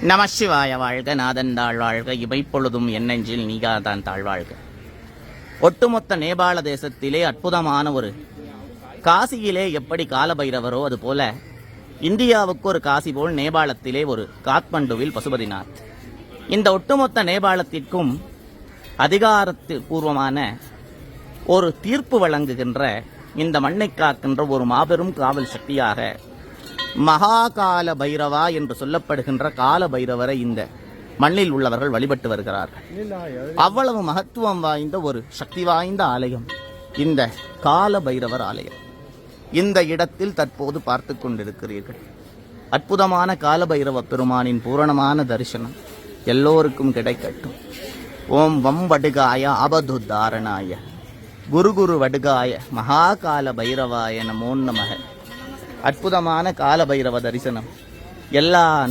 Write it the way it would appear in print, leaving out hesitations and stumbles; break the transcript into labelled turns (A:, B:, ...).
A: நமசிவாய வாழ்க, நாதன் தாழ்வாழ்க, இமைப்பொழுதும் என்னெஞ்சில் நீகாதான் தாழ்வாழ்க. ஒட்டுமொத்த நேபாள தேசத்திலே அற்புதமான ஒரு காசியிலே எப்படி காலபைரவரோ அதுபோல இந்தியாவுக்கு ஒரு காசி போல் நேபாளத்திலே ஒரு காத்மண்டுவில் பசுபதிநாத். இந்த ஒட்டுமொத்த நேபாளத்திற்கும் அதிகாரப்பூர்வமான ஒரு தீர்ப்பு வழங்குகின்ற, இந்த மண்ணை காக்கின்ற ஒரு மாபெரும் காவல் சக்தியாக மகாகால பைரவா என்று சொல்லப்படுகின்ற கால பைரவரை இந்த மண்ணில் உள்ளவர்கள் வழிபட்டு வருகிறார்கள். அவ்வளவு மகத்துவம் வாய்ந்த ஒரு சக்தி வாய்ந்த ஆலயம் இந்த கால பைரவர் ஆலயம். இந்த இடத்தில் தற்போது பார்த்து கொண்டிருக்கிறீர்கள். அற்புதமான கால பைரவ பெருமானின் பூரணமான தரிசனம் எல்லோருக்கும் கிடைக்கட்டும். ஓம் வம் வடுகாய ஆபது தாரணாய குரு வடுகாய மகாகால பைரவாய நமோ நமக. அற்புதமான கால பைரவ தரிசனம் எல்லா